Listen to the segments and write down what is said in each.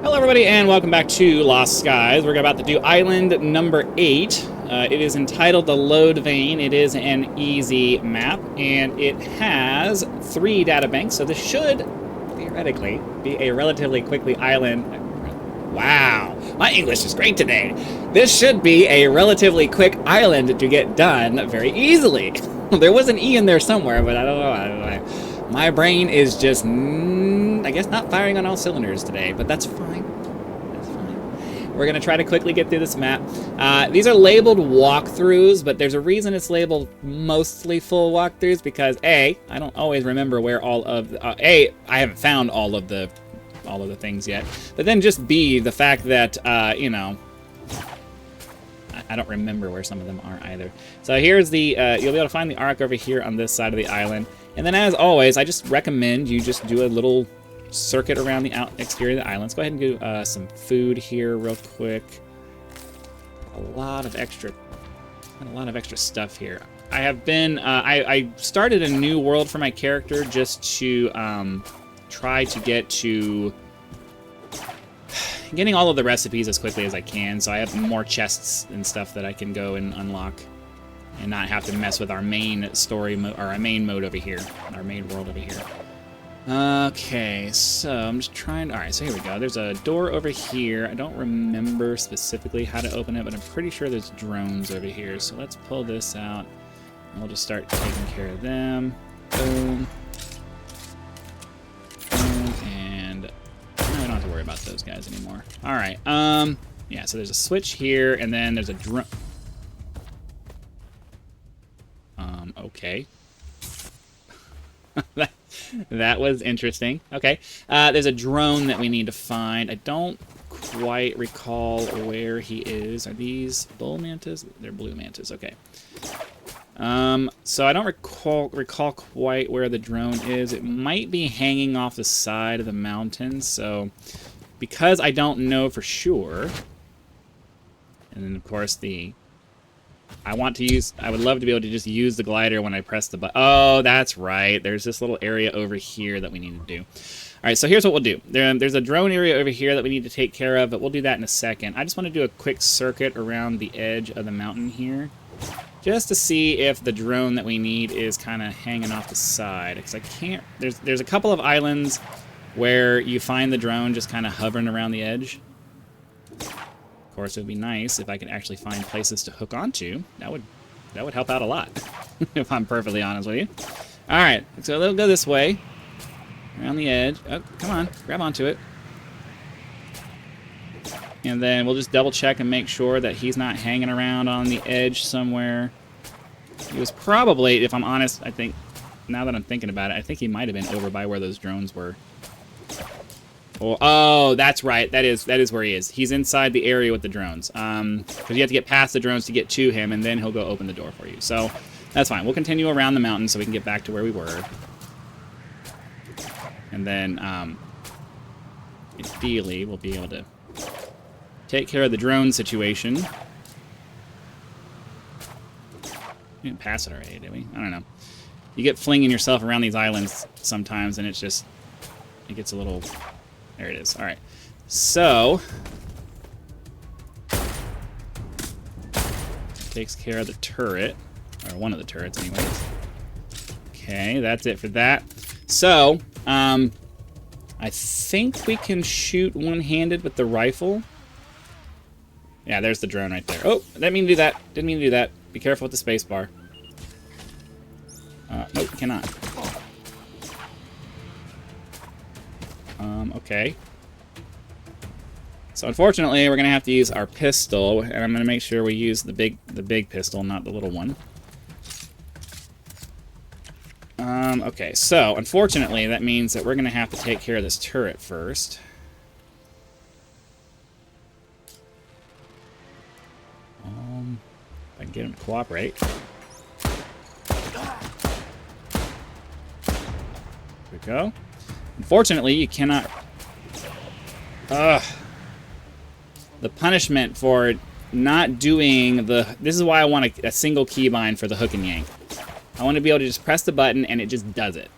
Hello everybody and welcome back to Lost Skies. We're about to do island number 8. It is entitled the Lode Vein. It is an easy map and it has 3 data banks, so this should theoretically be a relatively quickly island. Wow, my English is great today. This should be a relatively quick island to get done very easily. There was an E in there somewhere, but I don't know. My brain is just, I guess, not firing on all cylinders today, but that's fine. That's fine. We're going to try to quickly get through this map. These are labeled walkthroughs, but there's a reason it's labeled mostly full walkthroughs, because A, I don't always remember where all of I haven't found all of the things yet, but then just B, the fact that you know, I don't remember where some of them are either. So here's the you'll be able to find the arc over here on this side of the island. And then, as always, I just recommend you just do a little circuit around the exterior of the island. Let's go ahead and do some food here real quick. A lot of extra stuff here. I have been, I started a new world for my character just to try to get to getting all of the recipes as quickly as I can, so I have more chests and stuff that I can go and unlock and not have to mess with our main story or our main mode over here, our main world over here. Okay, so I'm just trying. All right, so here we go. There's a door over here. I don't remember specifically how to open it, but I'm pretty sure there's drones over here. So let's pull this out, and we'll just start taking care of them. Boom. Boom, and now we don't have to worry about those guys anymore. All right. Yeah. So there's a switch here, and then there's a drone. Okay. That was interesting. Okay. There's a drone that we need to find. I don't quite recall where he is. Are these bull mantas? They're blue mantas. Okay. So I don't recall quite where the drone is. It might be hanging off the side of the mountain. So because I don't know for sure, and then of course I would love to be able to just use the glider when I press the button. Oh, that's right. There's this little area over here that we need to do. All right, so here's what we'll do. There's a drone area over here that we need to take care of, but we'll do that in a second. I just want to do a quick circuit around the edge of the mountain here, just to see if the drone that we need is kind of hanging off the side. Because I can't... There's a couple of islands where you find the drone just kind of hovering around the edge. Of course, it would be nice if I could actually find places to hook onto. That would help out a lot, if I'm perfectly honest with you. All right, so they'll go this way, around the edge. Oh, come on, grab onto it. And then we'll just double check and make sure that he's not hanging around on the edge somewhere. He was probably, if I'm honest, I think, now that I'm thinking about it, I think he might have been over by where those drones were. Oh, that's right. That is where he is. He's inside the area with the drones. Because you have to get past the drones to get to him, and then he'll go open the door for you. So that's fine. We'll continue around the mountain so we can get back to where we were. And then, ideally, we'll be able to take care of the drone situation. We didn't pass it already, did we? I don't know. You get flinging yourself around these islands sometimes, and it gets a little... There it is. All right. So, takes care of the turret, or one of the turrets, anyways. Okay, that's it for that. So, I think we can shoot one-handed with the rifle. Yeah, there's the drone right there. Oh, didn't mean to do that. Didn't mean to do that. Be careful with the space bar. Nope, cannot. Okay. So unfortunately, we're gonna have to use our pistol, and I'm gonna make sure we use the big pistol, not the little one. Okay. So unfortunately, that means that we're gonna have to take care of this turret first. If I can get him to cooperate. There we go. Unfortunately, you cannot... The punishment for not doing the... This is why I want a single keybind for the hook and yank. I want to be able to just press the button and it just does it.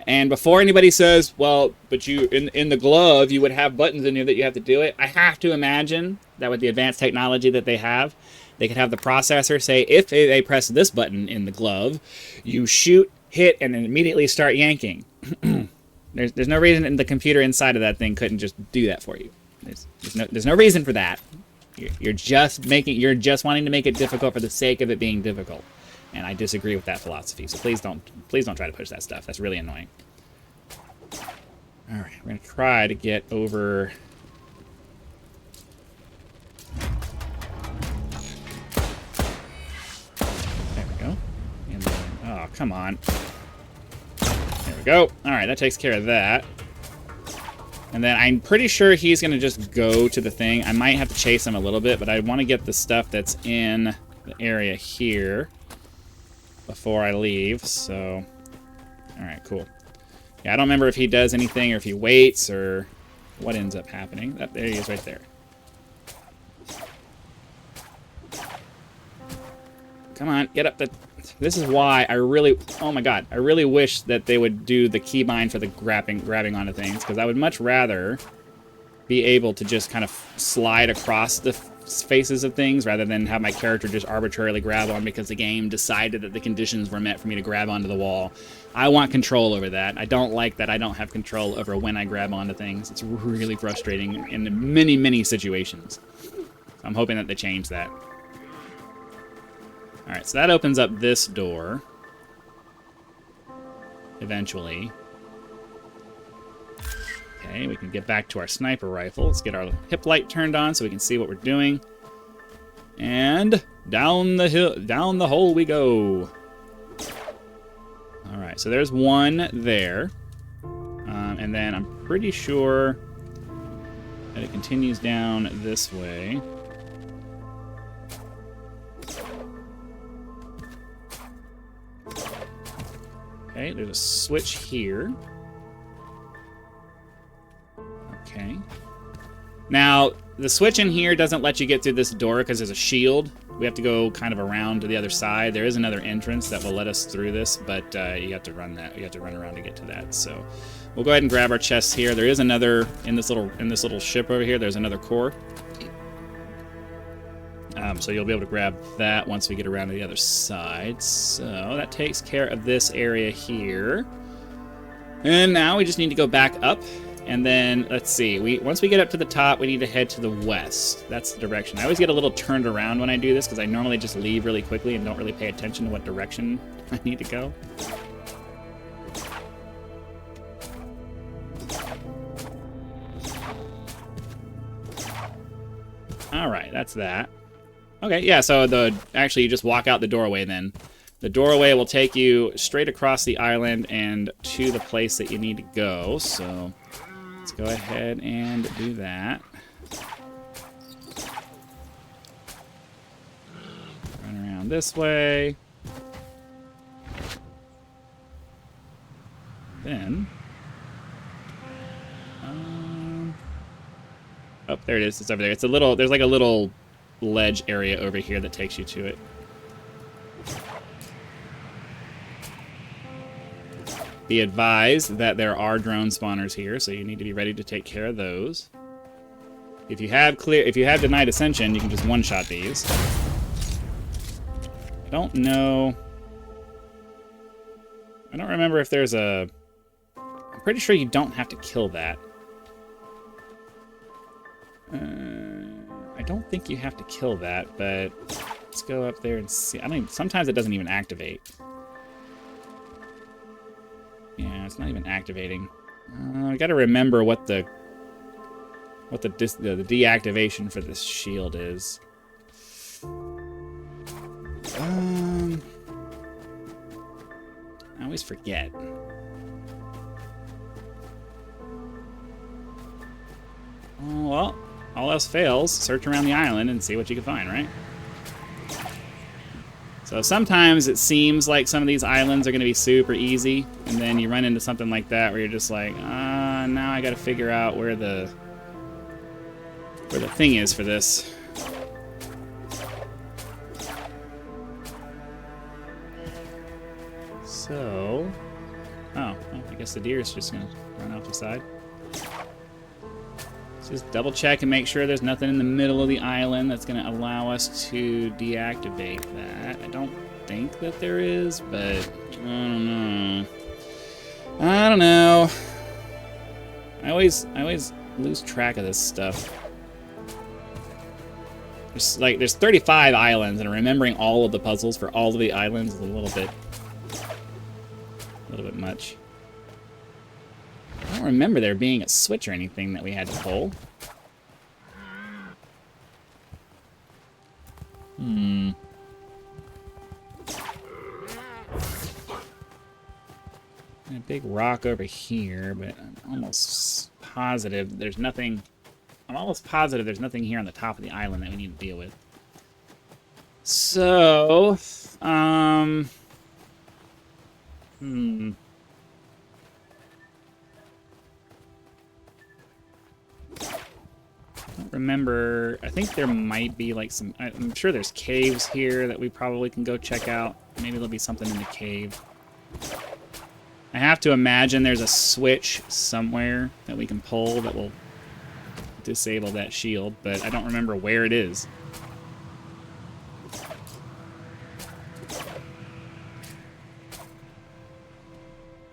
And before anybody says, well, but you in the glove, you would have buttons in here that you have to do it, I have to imagine that with the advanced technology that they have, they could have the processor say, if they press this button in the glove, you shoot, hit, and then immediately start yanking. There's no reason the computer inside of that thing couldn't just do that for you. There's no reason for that. You're just wanting to make it difficult for the sake of it being difficult. And I disagree with that philosophy. So please don't try to push that stuff. That's really annoying. All right, we're gonna try to get over. There we go. And then, oh, come on. There we go. All right, that takes care of that. And then I'm pretty sure he's gonna just go to the thing. I might have to chase him a little bit, but I want to get the stuff that's in the area here before I leave, so... Alright, cool. Yeah, I don't remember if he does anything or if he waits or what ends up happening. There he is right there. Come on, get up the... This is why I really... Oh my god, I really wish that they would do the keybind for the grabbing onto things, because I would much rather be able to just kind of slide across the faces of things rather than have my character just arbitrarily grab on because the game decided that the conditions were met for me to grab onto the wall. I want control over that. I don't like that I don't have control over when I grab onto things. It's really frustrating in many, many situations. So I'm hoping that they change that. Alright, so that opens up this door. Eventually. Okay, we can get back to our sniper rifle. Let's get our hip light turned on so we can see what we're doing. And down the hill, down the hole we go. All right, so there's one there. And then I'm pretty sure that it continues down this way. Okay, there's a switch here. Okay. Now, the switch in here doesn't let you get through this door because there's a shield. We have to go kind of around to the other side. There is another entrance that will let us through this, but you have to run that. You have to run around to get to that. So we'll go ahead and grab our chests here. There is another in this little ship over here. There's another core. So you'll be able to grab that once we get around to the other side. So that takes care of this area here. And now we just need to go back up. And then, let's see, once we get up to the top, we need to head to the west. That's the direction. I always get a little turned around when I do this, because I normally just leave really quickly and don't really pay attention to what direction I need to go. Alright, that's that. Okay, yeah, so actually you just walk out the doorway then. The doorway will take you straight across the island and to the place that you need to go, so... Let's go ahead and do that. Run around this way. Then... oh, there it is. It's over there. It's a little... There's like a little ledge area over here that takes you to it. Be advised that there are drone spawners here, so you need to be ready to take care of those. If you have denied ascension, you can just one-shot these. I don't know. I don't remember if there's a... I'm pretty sure you don't have to kill that. I don't think you have to kill that, but let's go up there and see. Sometimes it doesn't even activate. Yeah, it's not even activating. I gotta remember what the deactivation for this shield is. I always forget. Oh, well, all else fails, search around the island and see what you can find, right? So sometimes it seems like some of these islands are going to be super easy, and then you run into something like that where you're just like, now I got to figure out where the thing is for this. So, oh, I guess the deer's just gonna run off the side. Let's just double check and make sure there's nothing in the middle of the island that's gonna allow us to deactivate that. I don't think that there is, but I don't know. I don't know. I always lose track of this stuff. There's 35 islands, and remembering all of the puzzles for all of the islands is a little bit much. I don't remember there being a switch or anything that we had to pull. A big rock over here, but I'm almost positive there's nothing. I'm almost positive there's nothing here on the top of the island that we need to deal with. So, I don't remember. I think there might be like some. I'm sure there's caves here that we probably can go check out. Maybe there'll be something in the cave. I have to imagine there's a switch somewhere that we can pull that will disable that shield, but I don't remember where it is.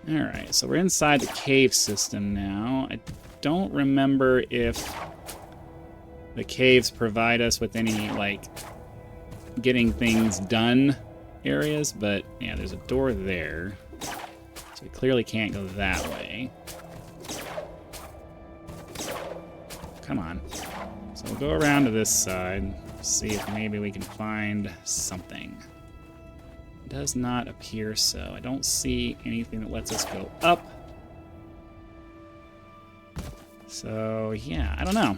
Alright, so we're inside the cave system now. I don't remember if the caves provide us with any, like, getting things done areas, but yeah, there's a door there. So we clearly can't go that way. Come on. So we'll go around to this side, see if maybe we can find something. Does not appear so. I don't see anything that lets us go up. So, yeah, I don't know.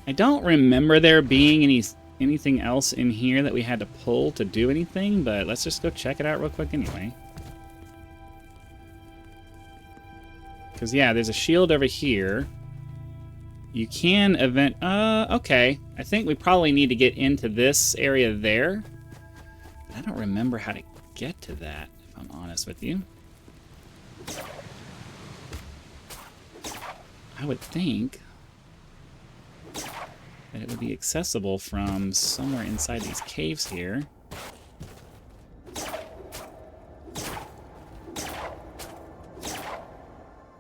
I don't remember there being anything else in here that we had to pull to do anything, but let's just go check it out real quick anyway. Because, yeah, there's a shield over here. You can okay. I think we probably need to get into this area there. I don't remember how to get to that, if I'm honest with you. I would think that it would be accessible from somewhere inside these caves here.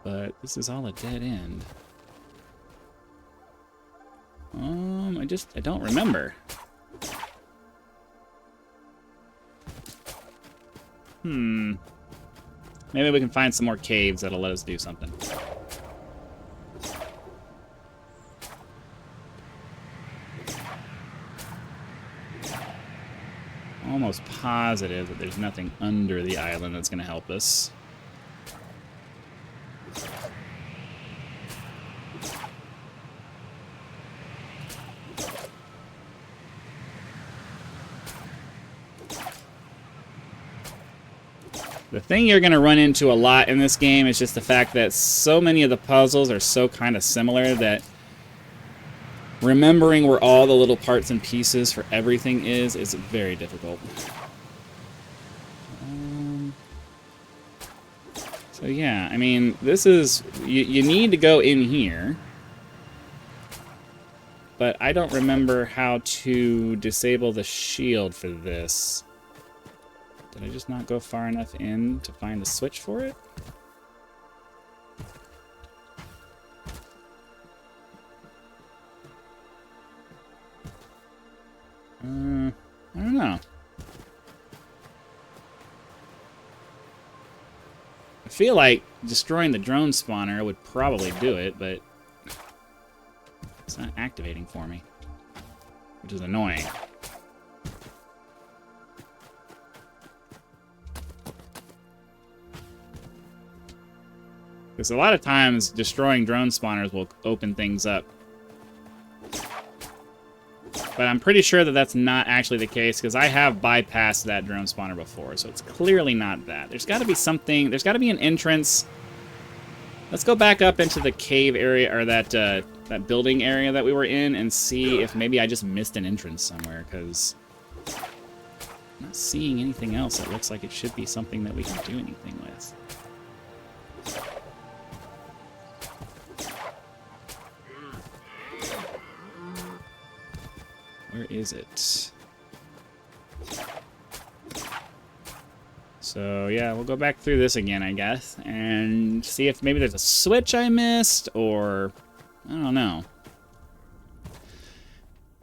But this is all a dead end. I don't remember. Maybe we can find some more caves that'll let us do something. Almost positive that there's nothing under the island that's going to help us. The thing you're going to run into a lot in this game is just the fact that so many of the puzzles are so kind of similar that remembering where all the little parts and pieces for everything is very difficult. So yeah, I mean, this is... You need to go in here. But I don't remember how to disable the shield for this. Did I just not go far enough in to find the switch for it? I don't know. I feel like destroying the drone spawner would probably do it, but it's not activating for me, which is annoying. Because a lot of times destroying drone spawners will open things up. But I'm pretty sure that that's not actually the case, because I have bypassed that drone spawner before, so it's clearly not that. There's got to be something. There's got to be an entrance. Let's go back up into the cave area, or that building area that we were in, and see if maybe I just missed an entrance somewhere, because I'm not seeing anything else that looks like it should be something that we can do anything with. Where is it? So, yeah, we'll go back through this again, I guess, and see if maybe there's a switch I missed, or I don't know.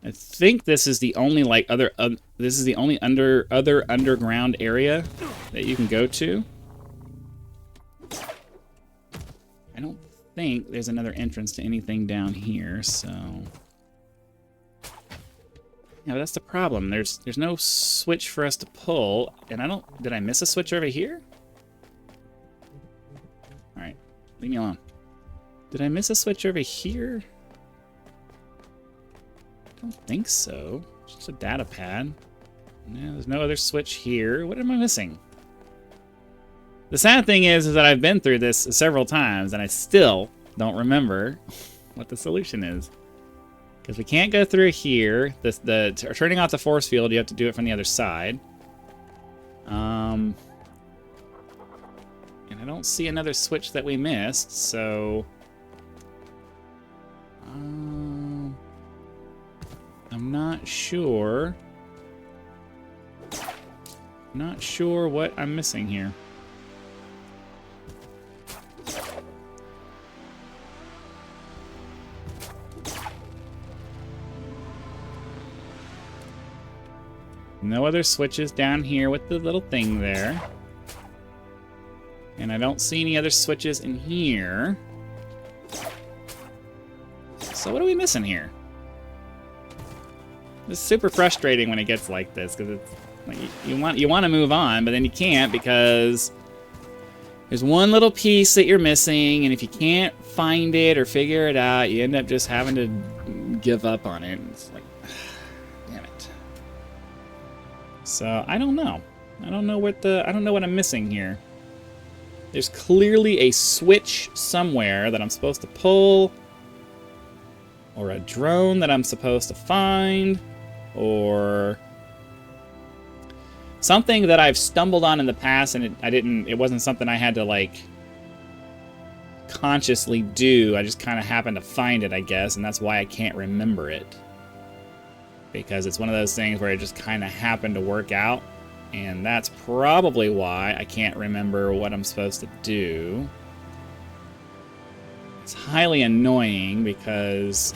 I think this is the only, like, this is the only other underground area that you can go to. I don't think there's another entrance to anything down here, so... Yeah, but that's the problem. There's no switch for us to pull, and I don't... Did I miss a switch over here? Alright, leave me alone. Did I miss a switch over here? I don't think so. It's just a data pad. No, there's no other switch here. What am I missing? The sad thing is that I've been through this several times, and I still don't remember what the solution is. Because we can't go through here. Turning off the force field, you have to do it from the other side. And I don't see another switch that we missed, so... I'm not sure. Not sure what I'm missing here. No other switches down here with the little thing there. And I don't see any other switches in here. So what are we missing here? It's super frustrating when it gets like this, because it's like you want to move on, but then you can't, because there's one little piece that you're missing, and if you can't find it or figure it out, you end up just having to give up on it. It's like, damn it. So I don't know. I don't know what I'm missing here. There's clearly a switch somewhere that I'm supposed to pull, or a drone that I'm supposed to find, or something that I've stumbled on in the past, and it wasn't something I had to, like, consciously do. I just kind of happened to find it, I guess, and that's why I can't remember it. Because it's one of those things where it just kind of happened to work out, and that's probably why I can't remember what I'm supposed to do. It's highly annoying because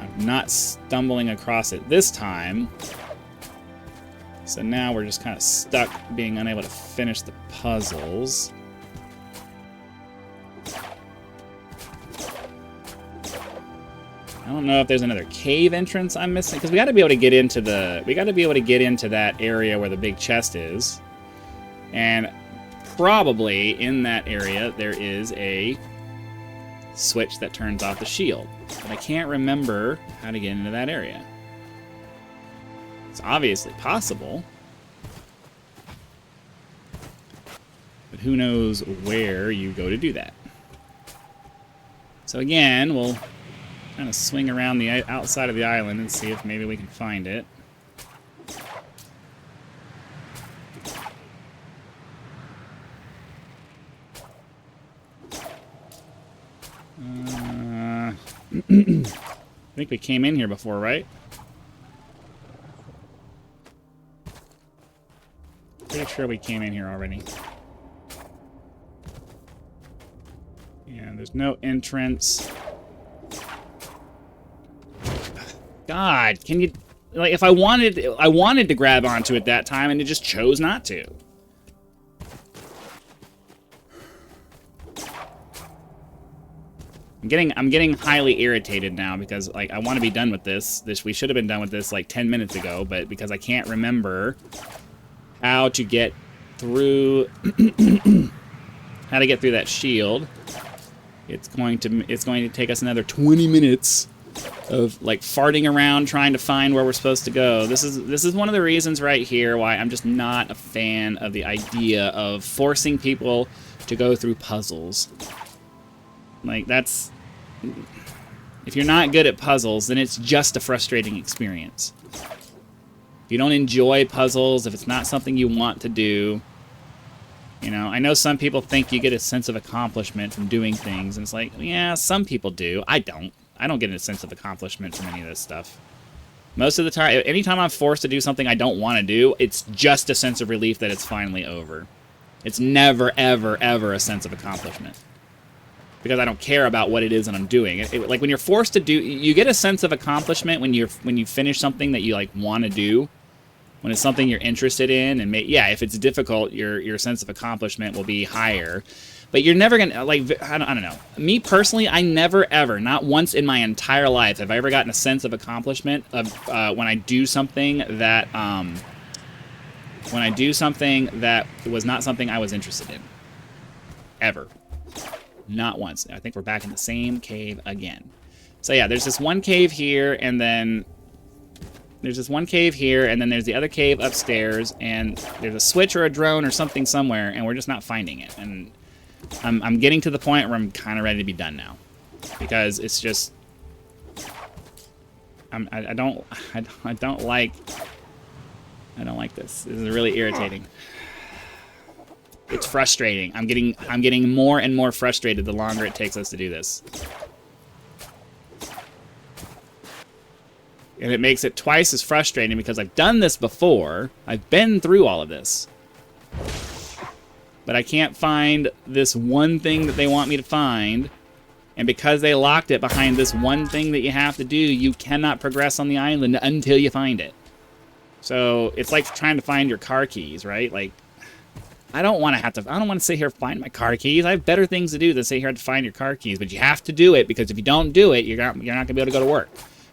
I'm not stumbling across it this time. So now we're just kind of stuck being unable to finish the puzzles. I don't know if there's another cave entrance I'm missing, because we got to be able to get into that area where the big chest is. And probably in that area there is a switch that turns off the shield, but I can't remember how to get into that area. It's obviously possible, but who knows where you go to do that. So again, we'll kind of swing around the outside of the island and see if maybe we can find it. I think we came in here before, right? Pretty sure we came in here already. Yeah, there's no entrance. God, can you... Like, if I wanted to grab onto it that time, and it just chose not to. I'm getting highly irritated now because, like, I want to be done with this. We should have been done with this like 10 minutes ago, but because I can't remember how to get through that shield, it's going to take us another 20 minutes of like farting around trying to find where we're supposed to go. This is one of the reasons right here why I'm just not a fan of the idea of forcing people to go through puzzles. Like, that's... If you're not good at puzzles, then it's just a frustrating experience. If you don't enjoy puzzles, if it's not something you want to do, you know, I know some people think you get a sense of accomplishment from doing things, and it's like, yeah, some people do. I don't. I don't get a sense of accomplishment from any of this stuff. Most of the time, anytime I'm forced to do something I don't want to do, it's just a sense of relief that it's finally over. It's never, ever, ever a sense of accomplishment. Because I don't care about what it is that I'm doing. Like, when you're forced to do... You get a sense of accomplishment when you finish something that you, like, want to do. When it's something you're interested in. And, yeah, if it's difficult, your sense of accomplishment will be higher. But you're never going to, like, I don't know. Me personally, I never, ever, not once in my entire life have I ever gotten a sense of accomplishment of when I do something that, was not something I was interested in. Ever. Not once. I think we're back in the same cave again. So yeah, there's this one cave here, and then there's this one cave here, and then there's the other cave upstairs, and there's a switch or a drone or something somewhere, and we're just not finding it. And I'm getting to the point where I'm kind of ready to be done now, because it's just I don't like this. This is really irritating. It's frustrating. I'm getting more and more frustrated the longer it takes us to do this. And it makes it twice as frustrating because I've done this before. I've been through all of this. But I can't find this one thing that they want me to find. And because they locked it behind this one thing that you have to do, you cannot progress on the island until you find it. So it's like trying to find your car keys, right? Like, I don't want to sit here and find my car keys. I have better things to do than sit here to find your car keys. But you have to do it, because if you don't do it, you're not going to be able to go to work.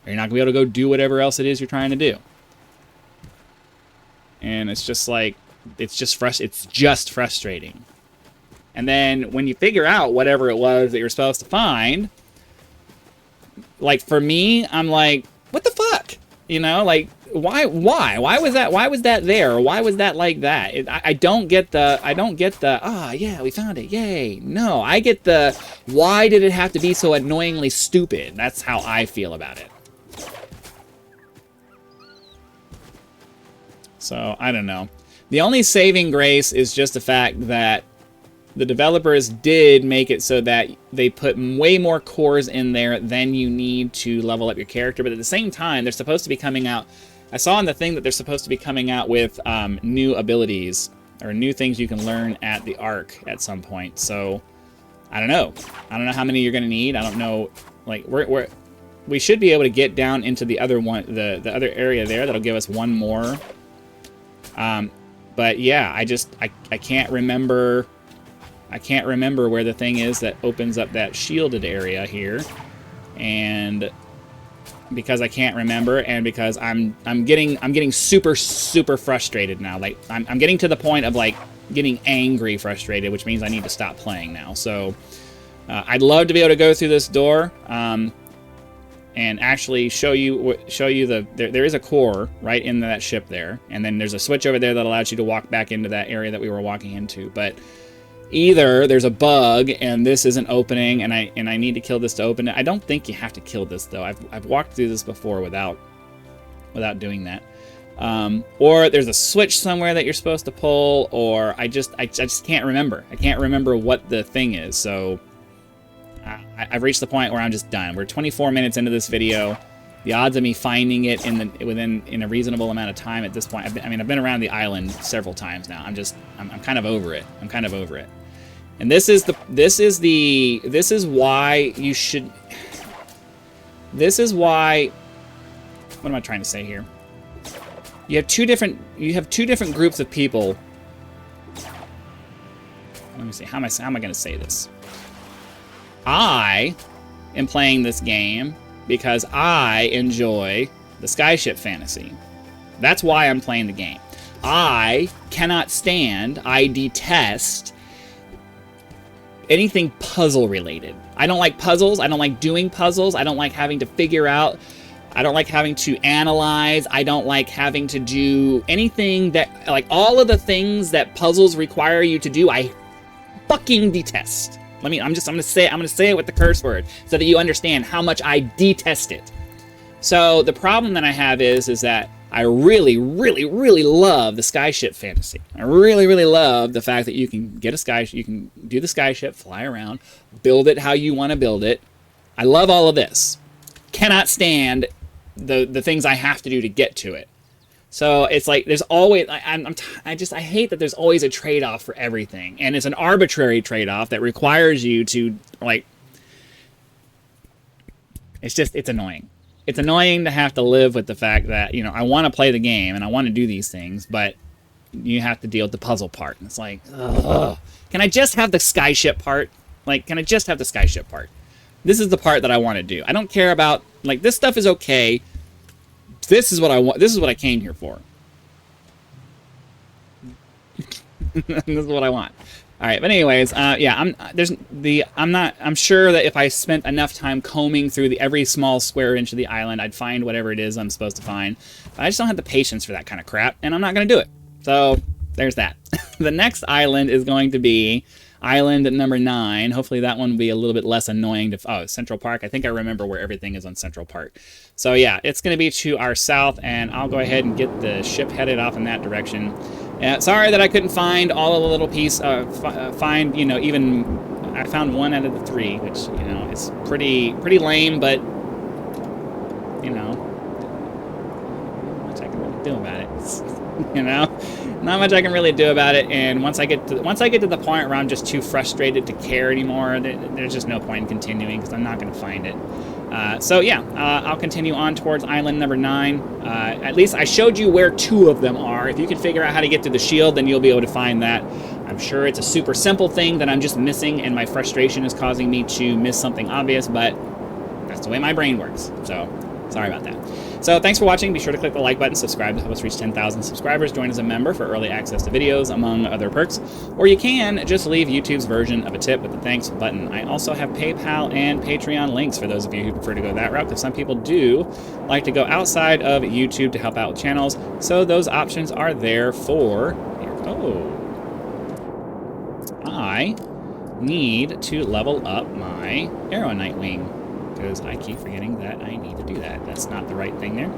Or you're not going to be able to go do whatever else it is you're trying to do. And it's just like, it's just frustrating. And then when you figure out whatever it was that you're supposed to find, like, for me, I'm like, what the fuck? You know, like, why was that there? Or why was that like that? I don't get the, yeah, we found it, yay. No, I get the, why did it have to be so annoyingly stupid? That's how I feel about it. So, I don't know. The only saving grace is just the fact that the developers did make it so that they put way more cores in there than you need to level up your character. But at the same time, they're supposed to be coming out... I saw in the thing that they're supposed to be coming out with new abilities or new things you can learn at the Ark at some point. So, I don't know. I don't know how many you're going to need. I don't know. Like, we should be able to get down into the other one, the other area there. That'll give us one more. But yeah, I can't remember. I can't remember where the thing is that opens up that shielded area here, and because I can't remember, and because I'm getting super frustrated now. Like, I'm getting to the point of, like, getting angry frustrated, which means I need to stop playing now. So I'd love to be able to go through this door and actually show you there is a core right in that ship there, and then there's a switch over there that allows you to walk back into that area that we were walking into. But either there's a bug and this isn't opening, and I need to kill this to open it. I don't think you have to kill this though. I've walked through this before without doing that. Or there's a switch somewhere that you're supposed to pull, or I just can't remember. I can't remember what the thing is. So I've reached the point where I'm just done. We're 24 minutes into this video. The odds of me finding it in a reasonable amount of time at this point. I've been around the island several times now. I'm kind of over it. I'm kind of over it. And this is why you should. This is why. What am I trying to say here? You have two different groups of people. Let me see. How am I going to say this? I am playing this game because I enjoy the skyship fantasy. That's why I'm playing the game. I cannot stand, I detest anything puzzle related. I don't like puzzles. I don't like doing puzzles. I don't like having to figure out. I don't like having to analyze. I don't like having to do anything that, like, all of the things that puzzles require you to do, I fucking detest. I'm gonna say it with the curse word so that you understand how much I detest it. So the problem that I have is that I really, really, really love the skyship fantasy. I really, really love the fact that you can get a sky, you can do the skyship, fly around, build it how you want to build it. I love all of this. Cannot stand the things I have to do to get to it. So it's like there's always I hate that there's always a trade-off for everything, and it's an arbitrary trade-off that requires you to, like, it's annoying. It's annoying to have to live with the fact that, you know, I want to play the game and I want to do these things, but you have to deal with the puzzle part. And it's like, ugh. Can I just have the skyship part? Like, can I just have the skyship part? This is the part that I want to do. I don't care about, like, this stuff is okay. This is what I want. This is what I came here for. This is what I want. All right, but anyways, yeah, I'm sure that if I spent enough time combing through every small square inch of the island, I'd find whatever it is I'm supposed to find. But I just don't have the patience for that kind of crap, and I'm not going to do it. So there's that. The next island is going to be island number 9. Hopefully that one will be a little bit less annoying to... Oh, Central Park. I think I remember where everything is on Central Park. So yeah, it's going to be to our south, and I'll go ahead and get the ship headed off in that direction. Sorry that I couldn't find all of the little piece, find, you know, even... I found 1 out of the 3, which, you know, is pretty lame, but, you know, not much I can really do about it, you know? Not much I can really do about it, and once I get to the point where I'm just too frustrated to care anymore, there's just no point in continuing because I'm not going to find it. So yeah, I'll continue on towards island number 9. At least I showed you where 2 of them are. If you can figure out how to get to the shield, then you'll be able to find that. I'm sure it's a super simple thing that I'm just missing, and my frustration is causing me to miss something obvious, but that's the way my brain works. So sorry about that. So thanks for watching. Be sure to click the like button, subscribe to help us reach 10,000 subscribers, join as a member for early access to videos, among other perks. Or you can just leave YouTube's version of a tip with the thanks button. I also have PayPal and Patreon links for those of you who prefer to go that route, because some people do like to go outside of YouTube to help out with channels. So those options are there for... Oh. I need to level up my Arrow Nightwing, because I keep forgetting that I need to do that. That's not the right thing there.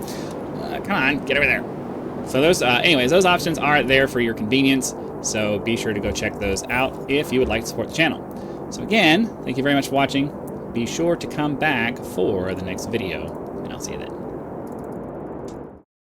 Come on, get over there. So those, anyways, those options are there for your convenience, so be sure to go check those out if you would like to support the channel. So again, thank you very much for watching. Be sure to come back for the next video, and I'll see you then.